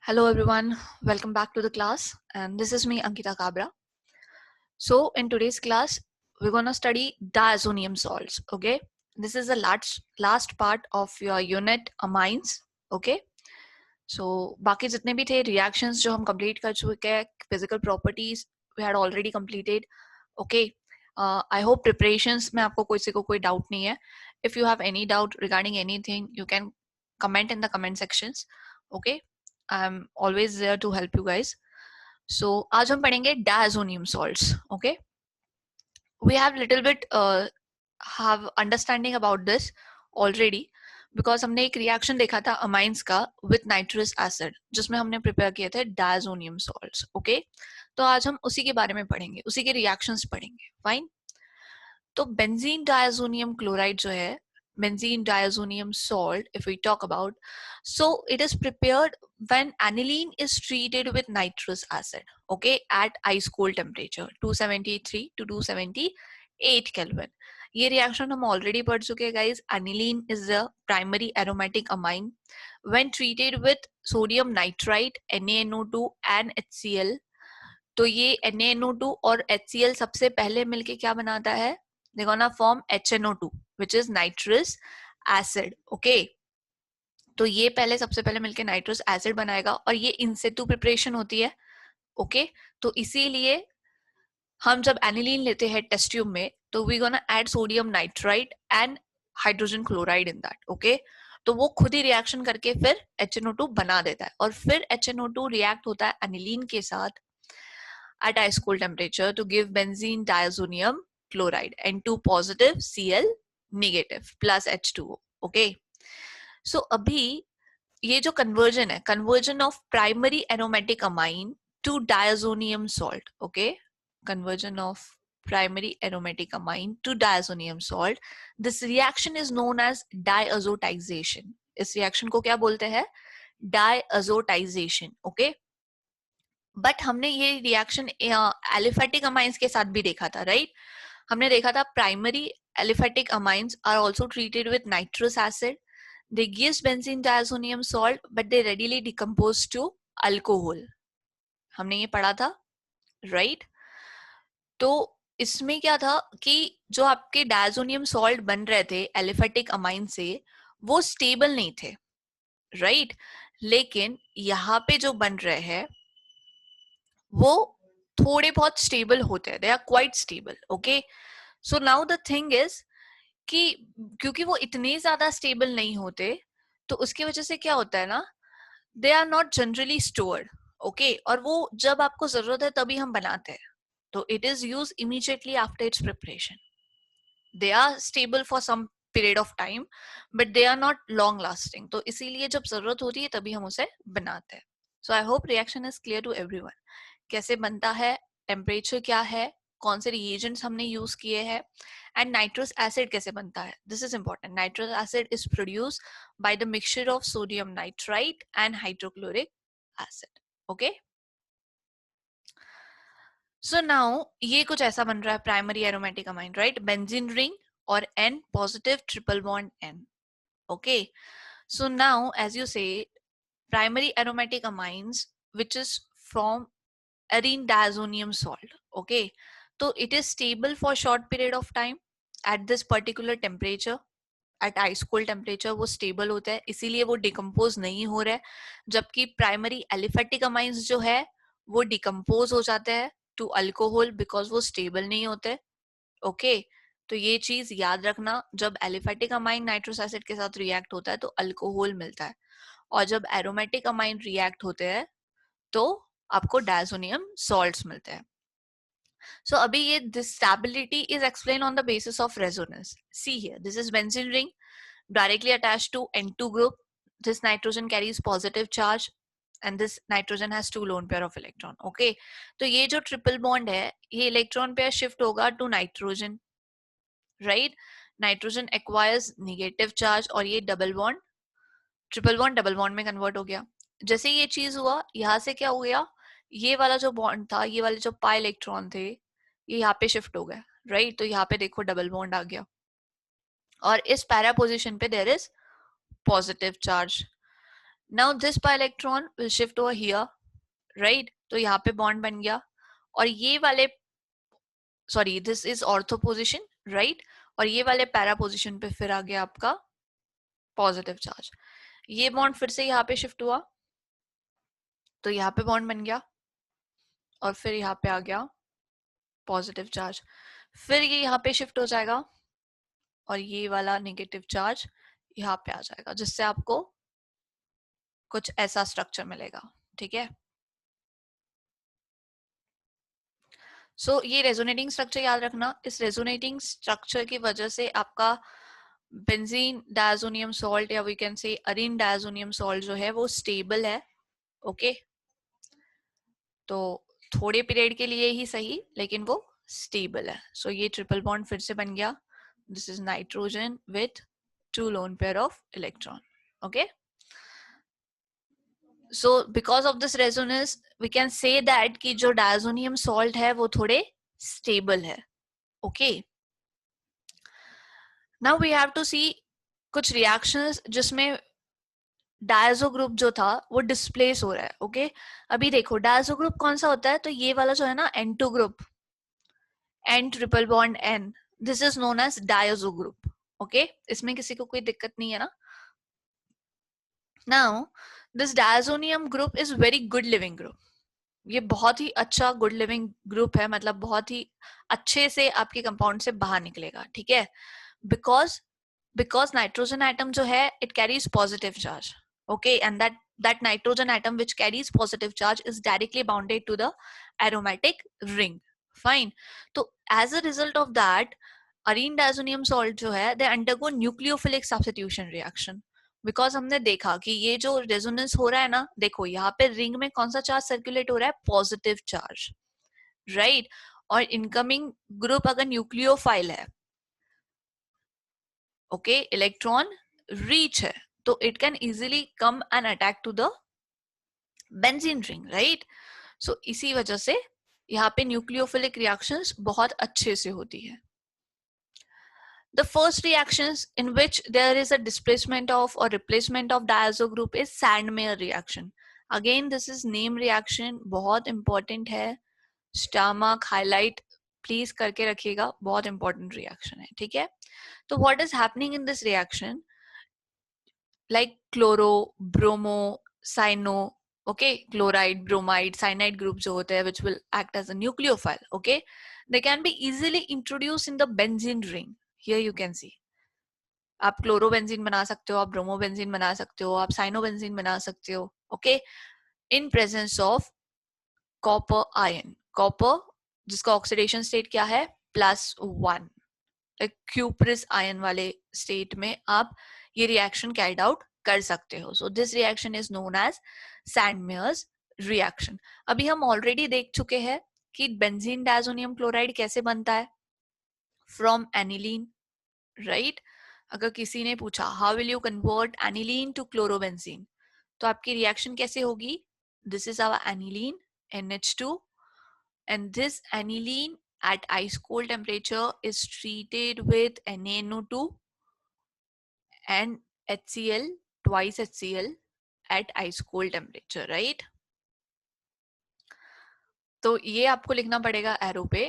Hello everyone, welcome back to the class and this is me Ankita Kabra. So in today's class we're gonna study diazonium salts. Okay, this is the last part of your unit amines. Okay, so बाकी जितने भी थे reactions जो हम complete कर चुके हैं, physical properties we had already completed. Okay, I hope preparations में आपको किसी को कोई doubt नहीं है. If you have any doubt regarding anything, you can comment in the comment sections. Okay, I'm always there to help you guys. So आज हम पढ़ेंगे diazonium salts. Okay, we have little bit have understanding about this already because हमने एक reaction देखा था amines का with nitrous acid जिसमें हमने प्रिपेयर किए थे डायजोनियम सॉल्ट्स. ओके, तो आज हम उसी के बारे में पढ़ेंगे, उसी के रिएक्शंस पढ़ेंगे. फाइन. तो बेंजीन डायजोनियम क्लोराइड जो है, benzene diazonium salt, if we talk about, so it is prepared when aniline is treated with nitrous acid, okay, at ice cold temperature 273 to 278 Kelvin. ये रिएक्शन हम already पढ़ चुके हैं guys. aniline is the primary aromatic amine when treated with sodium nitrite, NaNO2 and HCl. तो ये NaNO2 और HCl सबसे पहले मिलके क्या बनाता है? They're gonna form HNO2 which is nitrous acid. Okay, तो ये पहले सबसे पहले मिलके नाइट्रस एसिड बनाएगा और ये इनसिटू प्रिपरेशन होती है. ओके, तो इसीलिए हम जब एनिलीन लेते हैं टेस्ट ट्यूब में तो we gonna add sodium nitrite and hydrogen chloride in that. Okay, तो वो खुद ही रिएक्शन करके फिर HNO2 बना देता है और फिर HNO2 रिएक्ट होता है एनिलीन के साथ at ice cold temperature to give benzene diazonium chloride N2 positive Cl negative plus H2O. Okay, so अभी ये जो conversion है, conversion of primary aromatic amine to diazonium salt. Okay, conversion of primary aromatic amine to diazonium salt, this reaction is known as diazotization. इस reaction को क्या बोलते हैं? Diazotization. Okay, but हमने ये रिएक्शन एलिफेटिक अमाइंस के साथ भी देखा था, राइट? हमने देखा था primary aliphatic amines are also treated with nitrous acid. They gives benzene diazonium salt but they readily decompose to alcohol. हमने ये पढ़ा था, राइट? तो इसमें क्या था कि जो आपके डायजोनियम सॉल्ट बन रहे थे एलिफेटिक अमाइन से वो स्टेबल नहीं थे, राइट? लेकिन यहाँ पे जो बन रहे हैं वो थोड़े बहुत स्टेबल होते हैं. They are quite stable. Okay, so now the thing is कि क्योंकि वो इतने ज्यादा स्टेबल नहीं होते तो उसकी वजह से क्या होता है ना, they are not generally stored. Okay, और वो जब आपको जरूरत है तभी हम बनाते हैं, तो it is use immediately after its preparation. They are stable for some period of time but they are not long lasting. तो इसीलिए जब जरूरत होती है तभी हम उसे बनाते हैं. So I hope reaction is clear to everyone. कैसे बनता है, टेम्परेचर क्या है, कौन से रिएजेंट्स हमने यूज किए हैं, एंड नाइट्रस एसिड कैसे बनता है. This is important. Nitrous acid is produced by the mixture of sodium nitrite and hydrochloric acid. Okay, so now ये कुछ ऐसा बन रहा है primary aromatic amine, right? Benzene ring और N positive triple bond N. Okay, so now as you say primary aromatic amines which is from arene diazonium salt. Okay, so it is stable for short period of time at this particular temperature. at ice cold temperature वो stable होता है, इसीलिए वो decompose नहीं हो रहा है. जबकि primary aliphatic amines जो है वो decompose हो जाते हैं to alcohol because वो stable नहीं होते. Okay, तो ये चीज याद रखना. जब एलिफेटिक अमाइन नाइट्रस एसिड के साथ रिएक्ट होता है तो अल्कोहल मिलता है, और जब एरोमेटिक अमाइन रिएक्ट होते हैं तो आपको डायजोनियम सॉल्ट्स मिलते हैं. सो अभी ये this stability is explain on the basis of resonance. See here, this is benzene ring directly attached to N2 group. This nitrogen carries positive charge and this nitrogen has 2 lone pair of electron. Okay, तो ये जो triple bond है ये electron pair shift होगा to nitrogen, right? Nitrogen acquires negative charge और ये double bond, triple bond double bond में convert हो गया. जैसे ये चीज हुआ यहाँ से क्या हो गया, ये वाला जो बॉन्ड था, ये वाले जो पाई इलेक्ट्रॉन थे ये यहाँ पे शिफ्ट हो गए, राइट? तो यहाँ पे देखो डबल बॉन्ड आ गया और इस पैरा पोजिशन पे there is positive charge. Now this pi electron will shift over here, right? तो यहाँ पे बॉन्ड बन गया, और ये वाले, sorry this is ortho position, right? और ये वाले पैरा पोजिशन पे फिर आ गया आपका पॉजिटिव चार्ज। ये बॉन्ड फिर से यहाँ पे शिफ्ट हुआ, तो यहाँ पे बॉन्ड बन गया, और फिर यहाँ पे आ गया पॉजिटिव चार्ज। फिर ये यहाँ पे शिफ्ट हो जाएगा, और ये वाला नेगेटिव चार्ज यहाँ पे आ जाएगा, जिससे आपको कुछ ऐसा स्ट्रक्चर मिलेगा, ठीक है? सो ये रेजोनेटिंग स्ट्रक्चर याद रखना। इस रेजोनेटिंग स्ट्रक्चर की वजह से आपका बेंजीन डायजोनियम सॉल्ट, या we can say arene diazonium salt जो है वो स्टेबल है, ओके? तो थोड़े पीरियड के लिए ही सही, लेकिन वो स्टेबल है। सो ये ट्रिपल बॉन्ड फिर से बन गया, this is nitrogen with 2 lone pair of electron, okay? So because of this resonance we can say that कि जो डायजोनियम सॉल्ट है वो थोड़े स्टेबल है, okay? Now we have to see कुछ रिएक्शंस जिसमें डायजो ग्रुप जो था वो डिस्प्लेस हो रहा है, ओके? अभी देखो डायजो ग्रुप कौन सा होता है, तो ये वाला जो है ना N2 group, N triple bond N, this is known as diazo group, okay? इसमें किसी को कोई दिक्कत नहीं है ना? Now this diazonium group is very good leaving group. ये बहुत ही अच्छा गुड लिविंग ग्रुप है, मतलब बहुत ही अच्छे से आपके कंपाउंड से बाहर निकलेगा, ठीक है? बिकॉज नाइट्रोजन एटम जो है it carries positive charge, okay? And that nitrogen atom which carries positive charge is directly bounded to the aromatic ring, fine? तो as a result of that Areen diazonium salt जो है they undergo nucleophilic substitution reaction, because हमने देखा कि ये जो resonance हो रहा है ना, देखो यहाँ पे रिंग में कौन सा चार्ज सर्कुलेट हो रहा है, पॉजिटिव चार्ज, राइट? और इनकमिंग ग्रुप अगर न्यूक्लियोफाइल है, ओके, इलेक्ट्रॉन रीच है, तो it can easily come and attack to the benzene ring, right? So इसी वजह से यहाँ पे न्यूक्लियोफिलिक रिएक्शंस बहुत अच्छे से होती है। The first reactions in which there is a displacement of or replacement of diazo group is Sandmeyer reaction. Again, this is name reaction, बहुत important है, स्टामक हाईलाइट प्लीज करके रखिएगा, बहुत इंपॉर्टेंट रिएक्शन है, ठीक है? तो what is happening in this reaction, like chloro, bromo, cyano, okay, chloride, bromide, cyanide group जो होते हैं which will act as a nucleophile, okay, they can be easily introduced in the benzene ring. Here you can see आप chlorobenzene बना सकते हो, आप bromobenzene बना सकते हो, आप साइनोबेंजीन बना सकते हो, okay? In presence of copper ion, copper जिसका ऑक्सीडेशन स्टेट क्या है, +1, क्यूप्रिस आयन वाले स्टेट में आप ये रिएक्शन कैरिड आउट कर सकते हो। So this reaction is known as Sandmeyer's reaction. अभी हम ऑलरेडी देख चुके हैं कि बेंजीन डायजोनियम क्लोराइड कैसे बनता है, फ्रॉम एनिलीन, राइट? अगर किसी ने पूछा how will you convert aniline to chlorobenzene, तो आपकी रिएक्शन कैसे होगी, this is our aniline NH2, and this aniline at ice cold temperature is treated with NaNO2 and HCl, twice HCl at ice cold temperature, right? तो ये आपको लिखना पड़ेगा arrow पे,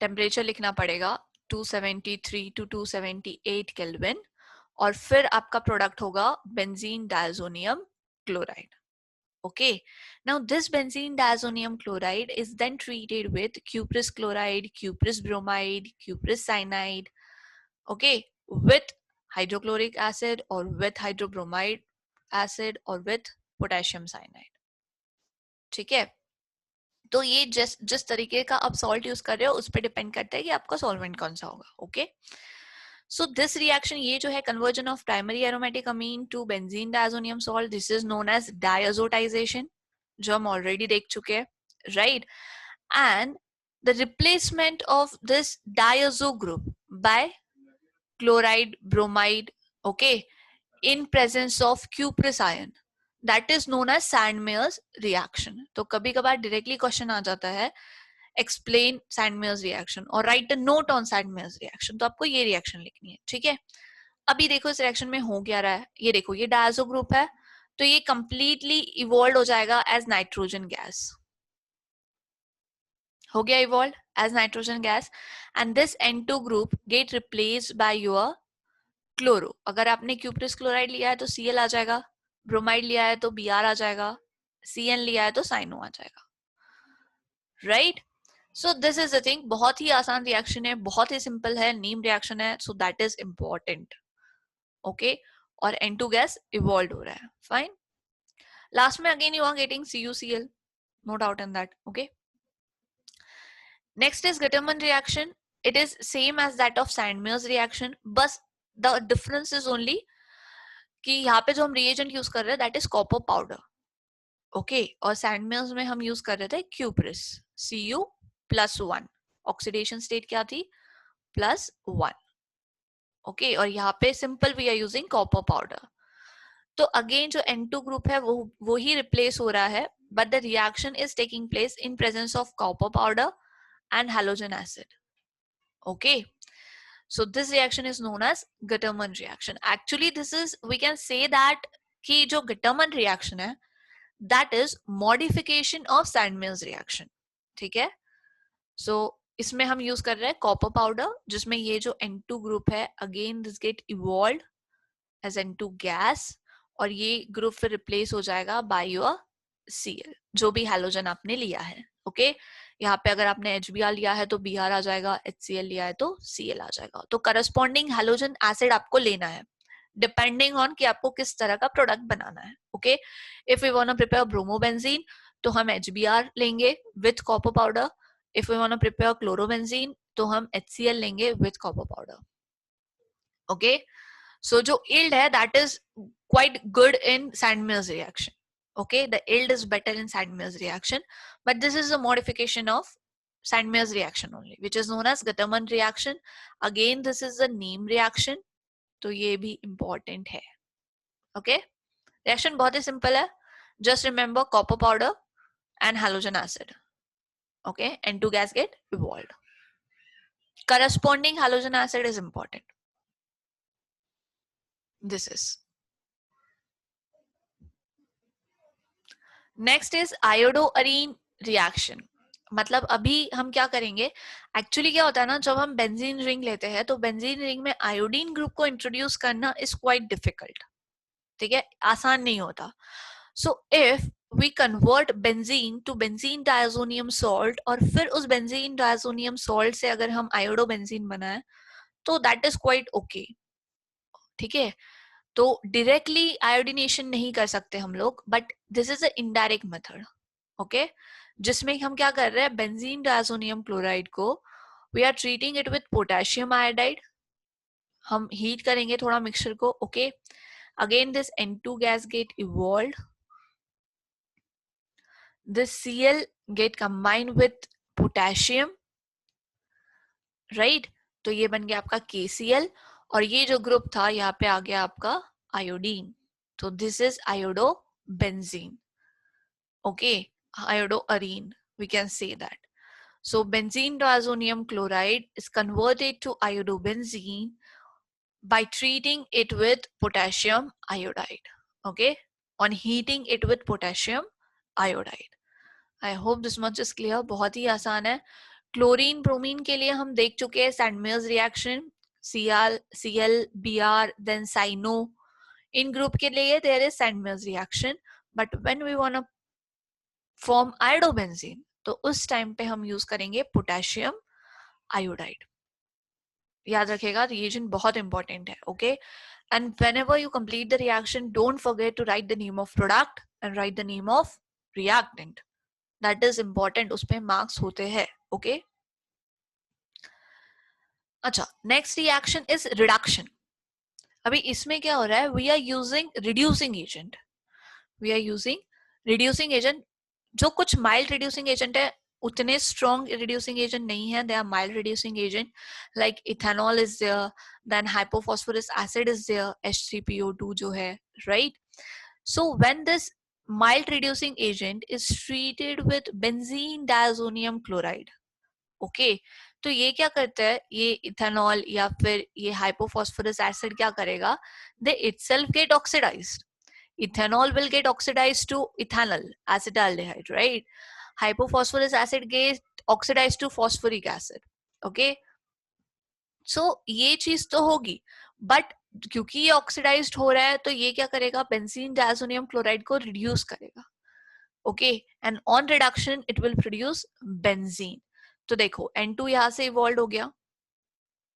टेम्परेचर लिखना पड़ेगा 273 to 278 केल्विन, और फिर आपका प्रोडक्ट होगा benzene diazonium chloride, okay? Now this benzene diazonium chloride is then treated with cuprous chloride, cuprous bromide, cuprous cyanide, okay, with hydrochloric acid or with hydrobromide acid or with potassium cyanide, ठीक है? तो ये जिस तरीके का आप salt use कर रहे हो उस पर डिपेंड करता है कि आपका सॉल्वेंट कौन सा होगा, ओके? So this reaction, ये जो है conversion of primary aromatic amine to benzene diazonium salt, this is known as diazotization, जो हम already देख चुके हैं, right? And the replacement of this diazo group by chloride, bromide, okay, in presence of cuprous ion, that is known as Sandmeyer's reaction. तो कभी कभार directly question आ जाता है explain Sandmeyer's reaction और write a note on Sandmeyer's reaction, तो आपको ये reaction लिखनी है, ठीक है? अभी देखो इस रिएक्शन में हो क्या रहा है, ये देखो ये डायजो ग्रुप है, तो ये कंप्लीटली इवॉल्व हो जाएगा एज नाइट्रोजन गैस, हो गया evolve as nitrogen gas, and this N2 group get replaced by your chloro. अगर आपने क्यूप्रिस क्लोराइड लिया है तो Cl आ जाएगा, ब्रोमाइड लिया है तो Br आ जाएगा, Cn लिया है तो साइनो आ जाएगा, right. So this is the thing, बहुत ही आसान रिएक्शन है, बहुत ही सिंपल है, नीम रिएक्शन है, so that is important. Okay, और N2 गैस इवॉल्व हो रहा है, फाइन. लास्ट में again you are getting CuCl, no doubt in that. Okay, next is Gattermann reaction. It is same as that of Sandmeyer's reaction, बस the difference is only कि यहाँ पे जो हम reagent यूज कर रहे हैं that is copper powder. Okay, और Sandmeyer's में हम यूज कर रहे थे क्यूप्रिस, Cu+1. ऑक्सीडेशन स्टेट क्या थी? +1. ओके, और यहाँ पे simple we are using copper powder. तो अगेन जो N2 ग्रुप है वो ही रिप्लेस हो रहा है, but the reaction is taking place in presence of copper powder and halogen acid. Okay, so this reaction is known as Gattermann reaction. Actually this is, we can say that कि जो Gattermann reaction है that is modification of Sandmeyer's reaction. ठीक है, so इसमें हम use कर रहे हैं कॉपर पाउडर, जिसमें ये जो N2 ग्रुप है again this get evolve as N2 gas, और ये ग्रुप फिर रिप्लेस हो जाएगा बाय योर Cl, जो भी हैलोजन आपने लिया है. ओके, यहाँ पे अगर आपने HBr लिया है तो Br आ जाएगा, HCl लिया है तो Cl आ जाएगा. तो करस्पॉन्डिंग हैलोजन एसिड आपको लेना है डिपेंडिंग ऑन कि आपको किस तरह का प्रोडक्ट बनाना है. Okay, if we want to prepare bromobenzene तो हम HBr लेंगे with copper powder. If we want to prepare chlorobenzene तो हम HCl लेंगे with copper powder. Okay, so जो yield है that is quite good in Sandmeyer's reaction. Okay, the yield is better in Sandmeyer's reaction, but this is a modification of Sandmeyer's reaction only, which is known as Gattermann reaction. Again, this is a neem reaction, तो ये भी important है. Okay, reaction बहुत ही simple है. Just remember copper powder and halogen acid. Okay, N2 gas get evolved. Corresponding halogen acid is important. This is. Next is iodoarene reaction. मतलब अभी हम क्या करेंगे, एक्चुअली क्या होता है ना, जब हम बेंजीन रिंग लेते हैं तो बेंजीन रिंग में आयोडीन ग्रुप को इंट्रोड्यूस करना इज क्वाइट डिफिकल्ट. ठीक है, आसान नहीं होता. So if we convert benzene to benzene diazonium salt, और फिर उस बेंजीन डायजोनियम सॉल्ट से अगर हम आयोडोबेंजीन बनाए तो दैट इज क्वाइट ओके. ठीक है, तो डायरेक्टली आयोडीनेशन नहीं कर सकते हम लोग, but this is a indirect method. Okay, जिसमें हम क्या कर रहे हैं, बेंजीन डायजोनियम क्लोराइड को we are treating it with potassium iodide. हम हीट करेंगे थोड़ा मिक्सचर को. Okay, again this N2 gas get evolve, this Cl get combined with potassium, right. तो ये बन गया आपका KCl, और ये जो ग्रुप था यहाँ पे आ गया आपका आयोडीन. तो this is iodobenzene. Okay, iodoarene we can say that. So benzene diazonium chloride is converted to iodobenzene by treating it with potassium iodide. Okay, on heating it with potassium iodide. I hope this much is clear. बहुत ही आसान है. Chlorine bromine के लिए हम देख चुके हैं Sandmeyer's reaction, Cl, Br, then Cyno. इन group के लिए there is Sandmeyer's reaction, but when we want to form iodobenzene तो उस टाइम पे हम यूज करेंगे पोटेशियम आयोडाइड. याद रखेगा, रिएजेंट बहुत इंपॉर्टेंट है. Okay, and whenever you complete the reaction, don't forget to write the name of product and write the name of reactant. That is important, उसपे मार्क्स होते हैं. ओके, अच्छा, next reaction is reduction. अभी इसमें क्या हो रहा है, we are using reducing agent. We are using reducing agent. जो कुछ माइल्ड रिड्यूसिंग एजेंट है उतने स्ट्रॉन्ग रिड्यूसिंग एजेंट नहीं है. They are mild reducing agent like ethanol is there, then hypophosphorous acid is there, H3PO2 जो है, right. So when this mild reducing agent is treated with benzene diazonium chloride. Okay, तो ये क्या करता है, ये इथेनॉल या फिर ये हाइपोफॉस्फोरस एसिड क्या करेगा, they itself get oxidized. Ethanol will get oxidized to ethanol, acetaldehyde, right? Hypophosphorus acid get oxidized to phosphoric acid. Okay, so ये चीज तो होगी, बट क्योंकि ये ऑक्सीडाइज्ड हो रहा है तो ये क्या करेगा, बेंजीन डायजोनियम क्लोराइड को रिड्यूस करेगा. Okay, and on reduction it will produce benzene. तो देखो N2 यहां से इवॉल्व हो गया,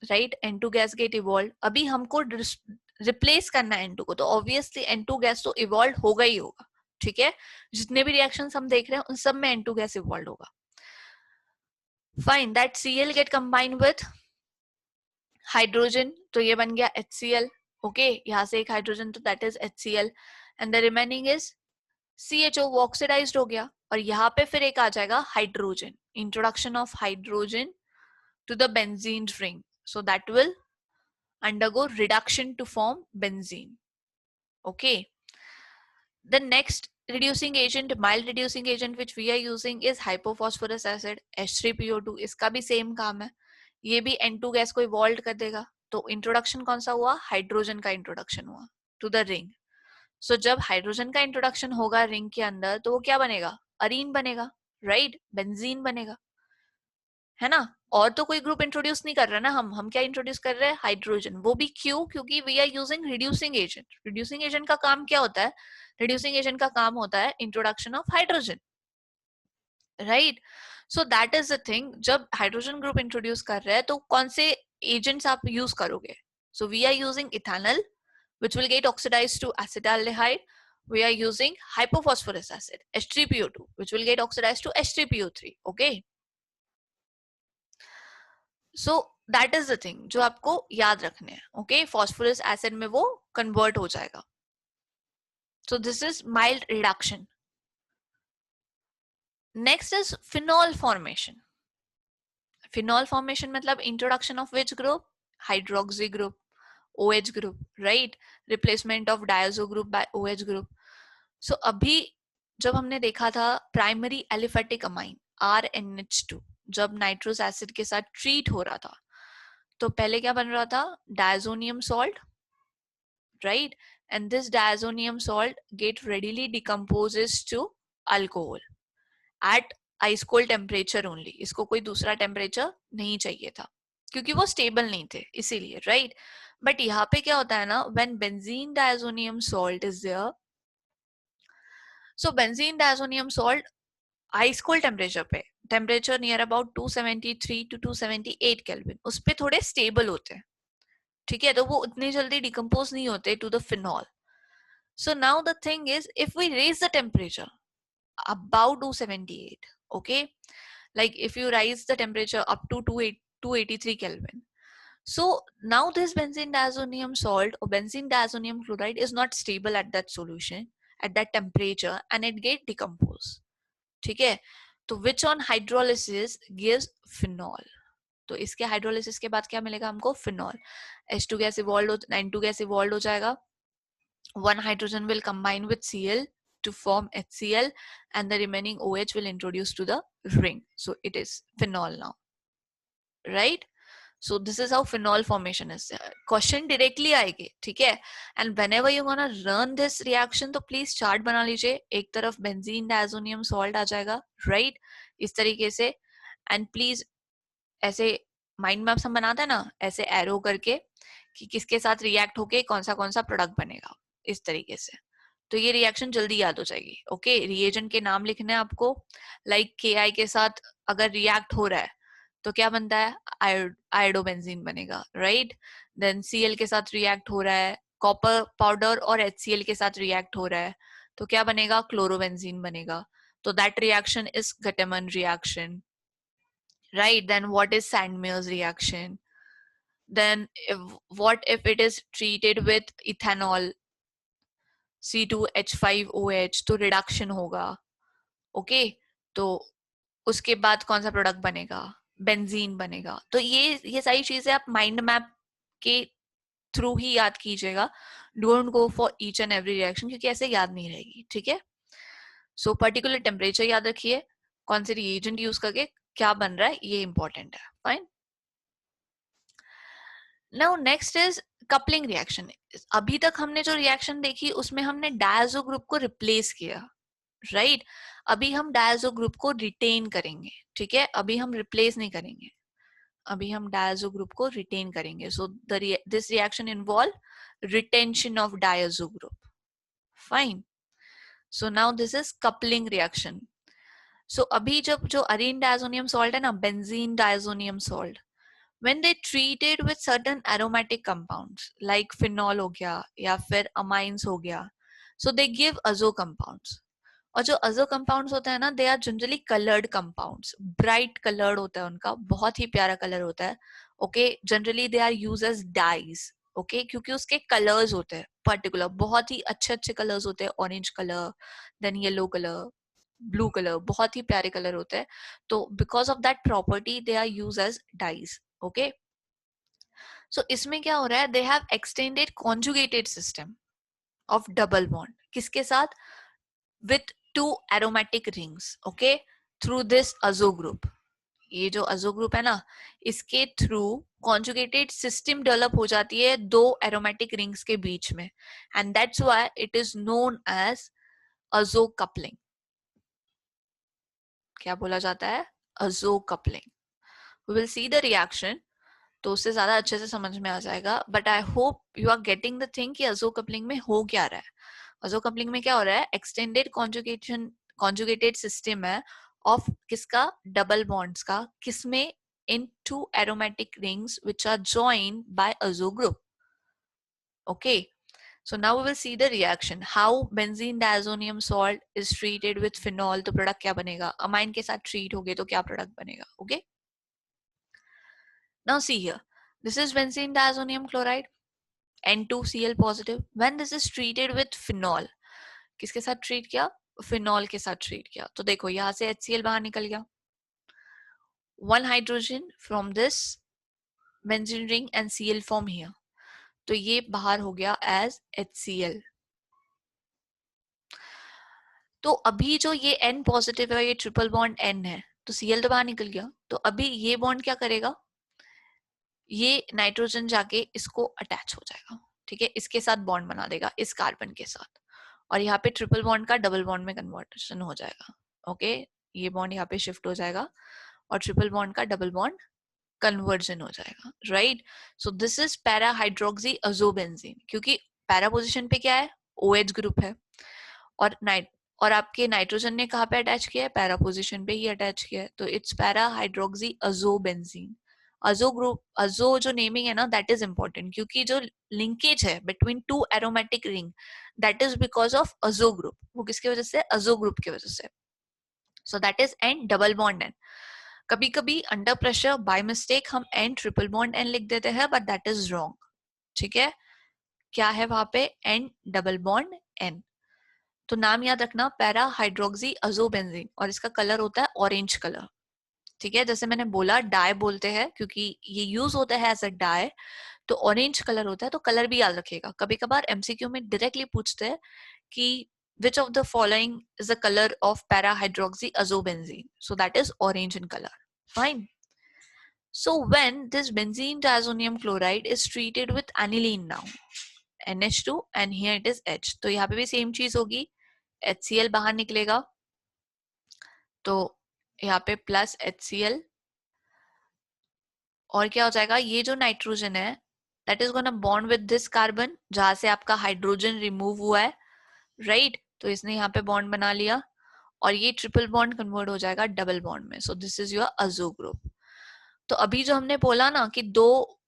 right? N2 gas get evolve. अभी हमको रिप्लेस करना है N2 को, तो ऑब्वियसली N2 गैस तो इवॉल्व होगा ही होगा. ठीक है, जितने भी रिएक्शंस हम देख रहे हैं उन सब में N2 गैस इवॉल्व होगा. Fine, that Cl get combined with hydrogen, तो ये बन गया HCl. ओके, यहाँ से एक हाइड्रोजन, तो that is HCl, and the remaining is CHO, वो ऑक्सीडाइज्ड हो गया. और यहाँ पे फिर एक आ जाएगा hydrogen, introduction of hydrogen to the benzene ring, so that will undergo reduction to form benzene. Okay, the next reducing agent, mild reducing agent which we are using is hypophosphorus acid, H3PO2. इसका भी same काम है, ये भी N2 gas को evolve कर देगा. तो इंट्रोडक्शन कौन सा हुआ, हाइड्रोजन का इंट्रोडक्शन हुआ टू द रिंग. सो जब हाइड्रोजन का इंट्रोडक्शन होगा रिंग के अंदर, तो वो क्या बनेगा, अरीन बनेगा, राइट? बेंजीन बनेगा, है ना? और तो कोई ग्रुप इंट्रोड्यूस नहीं कर रहा ना, हम क्या इंट्रोड्यूस कर रहे हैं, हाइड्रोजन. वो भी क्यों, क्योंकि we are using reducing agent. Reducing agent का काम क्या होता है, रिड्यूसिंग एजेंट का काम होता है introduction of hydrogen, right? So that is the thing. जब हाइड्रोजन ग्रुप इंट्रोड्यूस कर रहे हैं तो कौन से एजेंट्स आप यूज करोगे? So we are using ethanol which will get oxidized to acetaldehyde. We are using hypophosphorus acid, H3PO2, which will get oxidized to H3PO3. Okay, so that is the thing जो आपको याद रखने हैं. Okay, phosphorous acid में वो convert हो जाएगा. So this is mild reduction. Next is phenol formation. Phenol formation मतलब introduction of which group, hydroxy group, OH group, right? Replacement of diazo group by OH group. So अभी जब हमने देखा था प्राइमरी एलिफेटिक अमाइन RNH2 जब nitrous acid के साथ treat हो रहा था, तो पहले क्या बन रहा था, diazonium salt, right? And this diazonium salt get readily decomposes to alcohol at ice cold temperature only. इसको कोई दूसरा टेम्परेचर नहीं चाहिए था क्योंकि वो स्टेबल नहीं थे, इसीलिए, राइट? बट यहाँ पे क्या होता है ना, when benzene diazonium salt is there, so benzene diazonium salt ice cold temperature पे, temperature near about 273 to 278 kelvin, उस पे थोड़े स्टेबल होते हैं. ठीक है, तो वो उतनी जल्दी डिकम्पोज नहीं होते to the phenol. So now the thing is, if we raise the temperature about 278, okay, like if you raise the temperature up to 283 Kelvin, so now this benzene diazonium salt or benzene diazonium chloride is not stable at that solution, at that temperature, and it get decomposed. ठीक है, तो which on hydrolysis gives phenol. तो इसके hydrolysis के बाद क्या मिलेगा हमको, phenol. H2 gas evolve, N2 gas evolve हो जाएगा, one hydrogen will combine with Cl to form HCl, and the remaining OH will introduce to the ring. So it is phenol now, right? So this is how phenol formation is. Question directly आएगी, ठीक है? And whenever you gonna run this reaction, तो please chart बना लीजिए. एक तरफ benzene diazonium salt आ जाएगा, right? इस तरीके से. And please ऐसे माइंड मैप्स हम बनाते हैं ना, ऐसे एरो करके कि किसके साथ रिएक्ट होके कौन सा प्रोडक्ट बनेगा, इस तरीके से. तो ये रिएक्शन जल्दी याद हो जाएगी. ओके, रिएजेंट के नाम लिखने हैं आपको, लाइक KI के साथ अगर रिएक्ट हो रहा है तो क्या बनता है, आयोडोबेंजीन बनेगा, राइट? देन Cl के साथ रिएक्ट हो रहा है, कॉपर पाउडर और HCl के साथ रिएक्ट हो रहा है, तो क्या बनेगा, क्लोरोबेंजीन बनेगा. तो that reaction is Gattermann reaction, right? Then what is Sandmeyer's reaction? Then what if it is treated with ethanol, C2H5OH, तो रिडक्शन होगा. ओके, तो उसके बाद कौन सा प्रोडक्ट बनेगा, बेंजीन बनेगा. तो ये सारी चीजें आप माइंड मैप के थ्रू ही याद कीजिएगा. Don't go for each and every reaction, क्योंकि ऐसे याद नहीं रहेगी. ठीक है, सो पर्टिकुलर टेम्परेचर याद रखिए, कौन से रिएजेंट यूज करके क्या बन रहा है, ये इंपॉर्टेंट है. Fine. Now next is coupling reaction. अभी तक हमने जो रिएक्शन देखी उसमें हमने डायजो ग्रुप को रिप्लेस किया, राइट? अभी हम डायजो ग्रुप को रिटेन करेंगे, ठीक है? अभी हम रिप्लेस नहीं करेंगे, अभी हम डायजो ग्रुप को रिटेन करेंगे. So this reaction involve retention of diazo group. Fine. So now this is coupling reaction. So अभी जब जो अरीन डायजोनियम सॉल्ट है ना, benzene diazonium salt, when they treated with certain aromatic compounds like phenol हो गया या फिर amines हो गया, so they give azo compounds. और जो अजो कंपाउंड्स होते हैं ना, they are generally coloured compounds, bright coloured होता है उनका, बहुत ही प्यारा कलर होता है. Okay, generally they are use as dyes. Okay, क्योंकि उसके कलर्स होते हैं पर्टिकुलर, बहुत ही अच्छे अच्छे कलर्स होते हैं, orange colour, then yellow colour, blue colour, बहुत ही प्यारे कलर होते हैं. तो because of that property they are use as dyes. Okay, so इसमें क्या हो रहा है, they have extended conjugated system of double bond. किसके साथ? with two aromatic rings, okay, through this azo group. ये जो अजो ग्रुप है ना, इसके थ्रू कॉन्जुगेटेड सिस्टम डेवलप हो जाती है दो एरोमेटिक रिंग्स के बीच में, and that's why it is known as azo coupling. क्या बोला जाता है? Azo coupling. We will see the reaction, तो उससे ज्यादा अच्छे से समझ में आ जाएगा. But I hope you are getting the thing कि अजो कपलिंग में हो क्या रहा है. अजो कपलिंग में क्या हो रहा है? एक्सटेंडेड कॉन्जुगेशन, कॉन्जुगेटेड सिस्टम है ऑफ किसका? डबल बॉन्ड्स का. किसमें? In two aromatic rings which are joined by azo group. Okay, so now we will see the reaction how benzene diazonium salt is treated with phenol. तो product क्या बनेगा? Amine के साथ treat हो गए तो क्या प्रोडक्ट बनेगा? Okay, now see here, this is benzene diazonium chloride, N2Cl positive. When this is treated with phenol, किसके साथ ट्रीट किया? फिनॉल के साथ ट्रीट किया. तो देखो यहां से HCl बाहर निकल गया, one hydrogen from this benzene ring and Cl form here. तो ये बाहर हो गया एज HCl. तो अभी जो ये N पॉजिटिव है, ये ट्रिपल बॉन्ड N है, तो Cl तो बाहर निकल गया. तो अभी ये बॉन्ड क्या करेगा? ये नाइट्रोजन जाके इसको अटैच हो जाएगा, ठीक है, इसके साथ बॉन्ड बना देगा इस कार्बन के साथ, और यहाँ पे ट्रिपल बॉन्ड का डबल बॉन्ड में कन्वर्शन हो जाएगा. ओके, ये बॉन्ड यहाँ पे शिफ्ट हो जाएगा और ट्रिपल बॉन्ड का डबल बॉन्ड कन्वर्जन हो जाएगा, right? So this is para hydroxy azobenzene, क्योंकि पैरा पोजिशन पे क्या है? OH ग्रुप है, और और आपके नाइट्रोजन ने कहाँ पे अटैच किया है? पैरा पोजिशन पे ही अटैच किया है, तो इट्स पैरा हाइड्रोक्सी अजोबेंजीन. अजो ग्रुप, अजो जो नेमिंग है ना, दैट इज इंपॉर्टेंट, क्योंकि जो लिंकेज है between two aromatic ring, that is because of अजो ग्रुप. वो किसकी वजह से? अजो ग्रुप की वजह से. सो that is N double bond N. कभी कभी अंडर प्रेशर बाय मिस्टेक हम N ट्रिपल बॉन्ड N लिख देते हैं, बट दैट इज रॉन्ग, ठीक है? क्या है वहां पे? N double bond N. तो नाम याद रखना, पैरा हाइड्रोक्सी अजोबेंजीन, और इसका कलर होता है ऑरेंज कलर, ठीक है? जैसे मैंने बोला डाई बोलते हैं क्योंकि ये यूज होता है एज अ डाई, तो ऑरेंज कलर होता है, तो कलर भी याद रखेगा. कभी कभार MCQ में डायरेक्टली पूछते हैं कि which of the following is the color of para hydroxy azobenzene? So that is orange in color. Fine. So when this benzene diazonium chloride is treated with aniline now, NH2 and here it is H, तो यहाँ पे भी same चीज होगी, HCl बाहर निकलेगा, तो यहाँ पे प्लस HCl, और क्या हो जाएगा? ये जो नाइट्रोजन है that is gonna bond with this carbon जहां से आपका हाइड्रोजन रिमूव हुआ है, राइट? तो इसने यहाँ पे बॉन्ड बना लिया, और ये ट्रिपल बॉन्ड कन्वर्ट हो जाएगा डबल बॉन्ड में. सो दिस इज योर अजो ग्रुप. तो अभी जो हमने बोला ना कि दो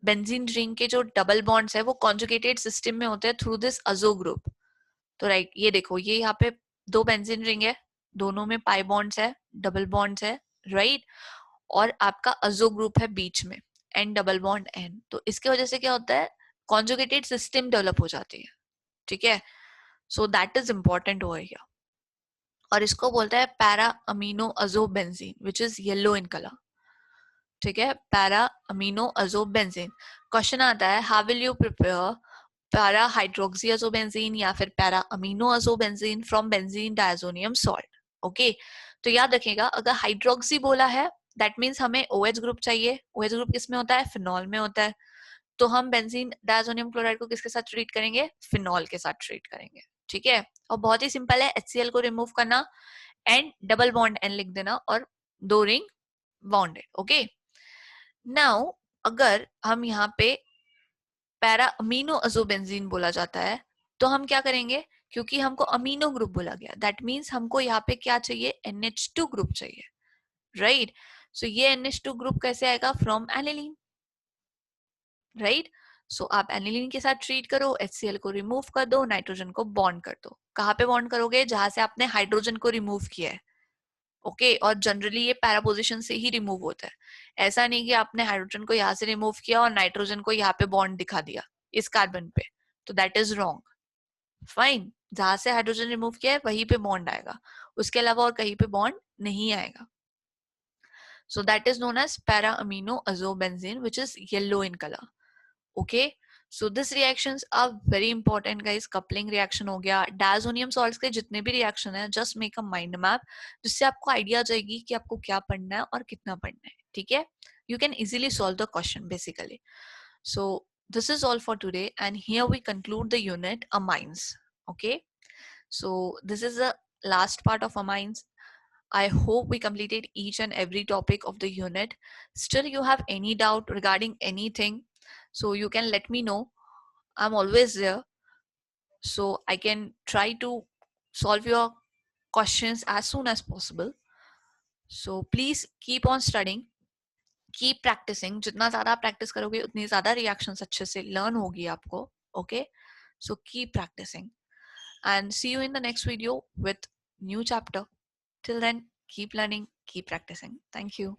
बेंजीन रिंग के जो डबल बॉन्ड्स है वो कॉन्जुगेटेड सिस्टम में होते हैं थ्रू दिस अजो ग्रुप. तो राइट, ये देखो, ये यहाँ पे दो बेंजीन रिंग है, दोनों में पाई बॉन्ड्स है, डबल बॉन्ड्स है, राइट? और आपका अजो ग्रुप है बीच में, N डबल बॉन्ड N. तो इसके वजह से क्या होता है? कॉन्जुगेटेड सिस्टम डेवलप हो जाती है, ठीक है? So that is important over here. और इसको बोलता है para amino azobenzene which is yellow in colour, ठीक है? Para amino azobenzene. क्वेश्चन आता है how will you prepare para hydroxy azobenzene या फिर para amino azobenzene from benzene diazonium salt. Okay, तो याद रखिएगा, अगर हाइड्रोक्सी बोला है दैट मीन्स हमें OH ग्रुप चाहिए. OH ग्रुप किस में होता है? फिनॉल में होता है. तो हम बेंजीन डायजोनियम क्लोराइड को किसके साथ ट्रीट करेंगे? फिनॉल के साथ ट्रीट करेंगे, ठीक है। और बहुत ही सिंपल है, HCl को रिमूव करना एंड डबल बॉन्ड एन लिख देना और 2 रिंग बॉन्डेड, ओके। नाउ अगर हम यहाँ पे पैरा अमीनो अजोबेंजीन बोला जाता है तो हम क्या करेंगे? क्योंकि हमको अमीनो ग्रुप बोला गया, दैट मीन्स हमको यहाँ पे क्या चाहिए? NH2 ग्रुप चाहिए, राइट। सो ये NH2 ग्रुप कैसे आएगा? From aniline, right. सो आप एनिलीन के साथ ट्रीट करो, HCl को रिमूव कर दो, नाइट्रोजन को बॉन्ड कर दो। कहाँ पे बॉन्ड करोगे? जहां से आपने हाइड्रोजन को रिमूव किया है, ओके। और जनरली ये पैरा पोजिशन से ही रिमूव होता है, ऐसा नहीं कि आपने हाइड्रोजन को यहाँ से रिमूव किया और नाइट्रोजन को यहाँ पे बॉन्ड दिखा दिया इस कार्बन पे, तो दैट इज रॉन्ग। फाइन, जहां से हाइड्रोजन रिमूव किया है वहीं पे बॉन्ड आएगा, उसके अलावा और कहीं पे बॉन्ड नहीं आएगा। So that is known as para-amino-azobenzene, which is yellow in color. Okay. So these reactions are very important, guys. Coupling reaction हो गया, डायजोनियम सॉल्ट्स के जितने भी रिएक्शन है, just make a mind map, जिससे आपको आइडिया आ जाएगी कि आपको क्या पढ़ना है और कितना पढ़ना है, ठीक है। You can easily solve the question basically. So this is all for today, and here we conclude the unit amines. Okay. So this is the last part of amines. I hope we completed each and every topic of the unit. Still, you have any doubt regarding anything, so you can let me know. I'm always there, so I can try to solve your questions as soon as possible. So please keep on studying, keep practicing. जितना ज़्यादा practice करोगे उतनी ज़्यादा reactions अच्छे से learn होगी आपको. Okay, so keep practicing and see you in the next video with new chapter. Till then, keep learning, keep practicing. Thank you.